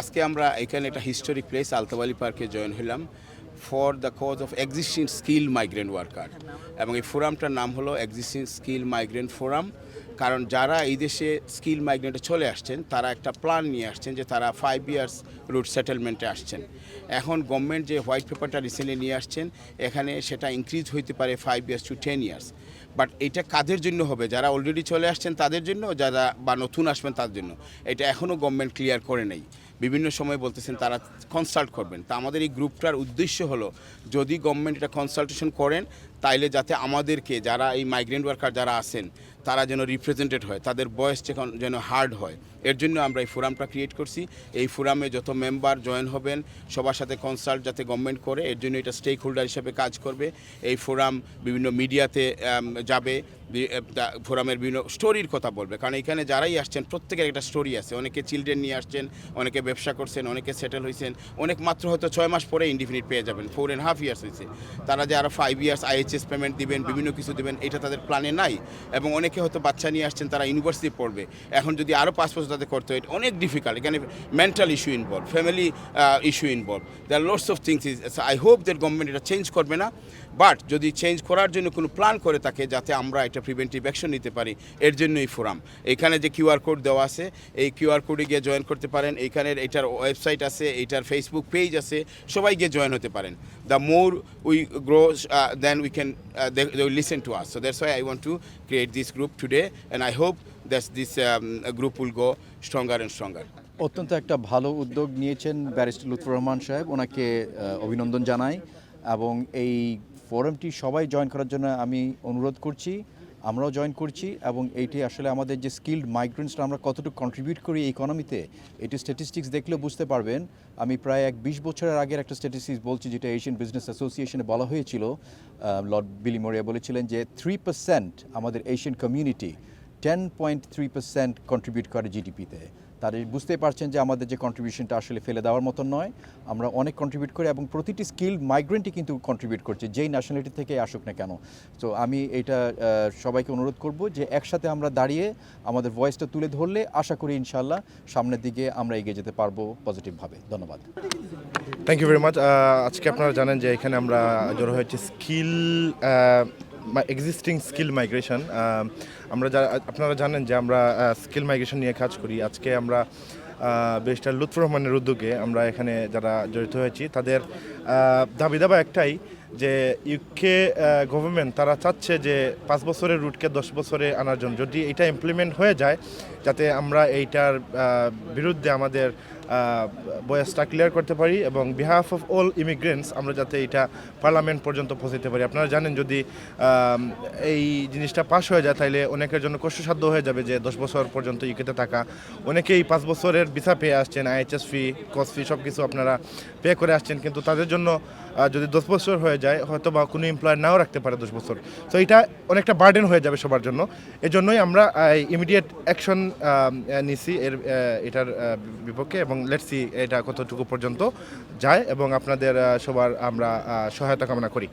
আজকে আমরা এখানে একটা হিস্টোরিক প্লেস আলতাবালি পার্কে জয়েন হলাম for the cause of existing skill migrant worker এবং এই ফোরামটার নাম হলো এক্সিস্টিং স্কিল মাইগ্রেন্ট ফোরাম। কারণ যারা এই দেশে স্কিল মাইগ্রেন্টে চলে আসছেন তারা একটা প্ল্যান নিয়ে আসছেন যে তারা 5 ইয়ার্স রুট সেটেলমেন্টে আসছেন। এখন গভর্নমেন্ট যে হোয়াইট পেপারটা রিসেন্টলি নিয়ে আসছেন এখানে সেটা ইনক্রিজ হইতে পারে 5 ইয়ার্স টু 10 ইয়ার্স। বাট এটা কাদের জন্য হবে? যারা অলরেডি চলে আসছেন তাদের জন্য, যারা বা নতুন আসবেন তার জন্য? এটা এখনও গভর্নমেন্ট ক্লিয়ার করে নেই। বিভিন্ন সময় বলতেছেন তারা কনসাল্ট করবেন। তা আমাদের এই গ্রুপটার উদ্দেশ্য হলো যদি গভর্নমেন্ট এটা কনসালটেশন করেন তাইলে যাতে আমাদেরকে যারা এই মাইগ্রেন্ট ওয়ার্কার যারা আছেন তারা যেন রিপ্রেজেন্টেড হয়, তাদের ভয়েস যেন হার্ড হয়। এর জন্য আমরা এই ফোরামটা ক্রিয়েট করছি। এই ফোরামে যত মেম্বার জয়েন হবেন সবার সাথে কনসাল্ট যাতে গভর্নমেন্ট করে, এর জন্য এটা স্টেক হোল্ডার হিসেবে কাজ করবে। এই ফোরাম বিভিন্ন মিডিয়াতে যাবে, ফোরামের বিভিন্ন স্টোরির কথা বলবে। কারণ এখানে যারাই আসছেন প্রত্যেকের একটা স্টোরি আছে। অনেকে চিলড্রেন নিয়ে আসছেন, অনেকে ব্যবসা করছেন, অনেকে সেটেল হয়েছেন, অনেক মাত্র হয়তো 6 মাস পরে ইনডিফিনিট পেয়ে যাবেন, 4.5 ইয়ার্স হয়েছে। তারা যে আরও 5 ইয়ার্স IHS পেমেন্ট দিবেন, বিভিন্ন কিছু দিবেন, এটা তাদের প্ল্যানে নাই। এবং অনেকে হয়তো বাচ্চা নিয়ে আসছেন, তারা ইউনিভার্সিটি পড়বে, এখন যদি আরও 5 বছর তাদের করতে হয় অনেক ডিফিকাল্ট। এখানে mental issue involve, family issue involve, there lots of things is. I hope that government এটা চেঞ্জ করবে না। বাট যদি চেঞ্জ করার জন্য কোনো প্ল্যান করে থাকে যাতে আমরা এটা প্রিভেন্টিভ অ্যাকশন নিতে পারি, এর জন্য এই ফোরাম। এখানে যে QR কোড দেওয়া আছে এই QR কোডে গিয়ে জয়েন করতে পারেন। এইখানের এটার ওয়েবসাইট আছে, এইটার ফেসবুক পেজ আছে, সবাই গিয়ে জয়েন হতে পারেন। The more we grow then we can they will listen to us. So that's why I want to create this group today and I hope that this group will go stronger and stronger. অত্যন্ত একটা ভালো উদ্যোগ নিয়েছেন barrister Lutfur Rahman সাহেব, ওনাকে অভিনন্দন জানাই এবং এই ফোরামটি সবাই জয়েন করার জন্য আমি অনুরোধ করছি। আমরাও জয়েন করছি এবং এইটি আসলে আমাদের যে স্কিল্ড মাইগ্রেন্টসরা আমরা কতটুকু কন্ট্রিবিউট করি ইকোনমিতে, এটি স্ট্যাটিস্টিক্স দেখলেও বুঝতে পারবেন। আমি প্রায় 20 বছরের আগের একটা স্ট্যাটিস্টিক্স বলছি যেটা এশিয়ান বিজনেস অ্যাসোসিয়েশনে বলা হয়েছিল। লর্ড বিলি মরিয়া বলেছিলেন যে 3% আমাদের এশিয়ান কমিউনিটি 10.3% কন্ট্রিবিউট করে জিডিপিতে। তারা বুঝতেই পারছেন যে আমাদের যে কন্ট্রিবিউশনটা আসলে ফেলে দেওয়ার মতো নয়। আমরা অনেক কন্ট্রিবিউট করি এবং প্রতিটি স্কিল্ড মাইগ্রেন্টই কিন্তু কন্ট্রিবিউট করছে, যেই ন্যাশনালিটি থেকে আসুক না কেন। তো আমি এটা সবাইকে অনুরোধ করব যে একসাথে আমরা দাঁড়িয়ে আমাদের ভয়েসটা তুলে ধরলে আশা করি ইনশাআল্লাহ সামনের দিকে আমরা এগিয়ে যেতে পারবো পজিটিভভাবে। ধন্যবাদ। Thank you very much. আজকে আপনারা জানেন যে এখানে আমরা জড়ো হয়েছে স্কিল এক্সিস্টিং স্কিল মাইগ্রেশন। আপনারা জানেন যে আমরা স্কিল মাইগ্রেশন নিয়ে কাজ করি। আজকে আমরা ব্যারিস্টার লুৎফর রহমানের উদ্যোগে আমরা এখানে যারা জড়িত হয়েছি তাদের দাবি একটাই যে ইউকে গভর্নমেন্ট তারা চাচ্ছে যে 5 বছরের রুটকে 10 বছরে আনার জন্য, যদি এটা ইমপ্লিমেন্ট হয়ে যায় যাতে আমরা এইটার বিরুদ্ধে আমাদের বয়েসটা ক্লিয়ার করতে পারি এবং বিহাফ অফ অল ইমিগ্রেন্টস আমরা যাতে এটা পার্লামেন্ট পর্যন্ত পৌঁছতে পারি। আপনারা জানেন যদি এই জিনিসটা পাস হয়ে যায় তাহলে অনেকের জন্য কষ্টসাধ্য হয়ে যাবে যে 10 বছর পর্যন্ত ইউকেতে থাকা। অনেকেই 5 বছরের ভিসা পেয়ে আসছেন, IHS ফি, কস ফি সব কিছু আপনারা পে করে আসছেন, কিন্তু তাদের জন্য যদি 10 বছর হয়ে যায় হয়তো বা কোনো এমপ্লয়ার নাও রাখতে পারে 10 বছর। তো এটা অনেকটা বার্ডেন হয়ে যাবে সবার জন্য। এজন্যই আমরা ইমিডিয়েট অ্যাকশন নিছি এটার বিপক্ষে এবং লেটস সি এটা কতটুকু পর্যন্ত যায় এবং আপনাদের সবার আমরা সহায়তা কামনা করি।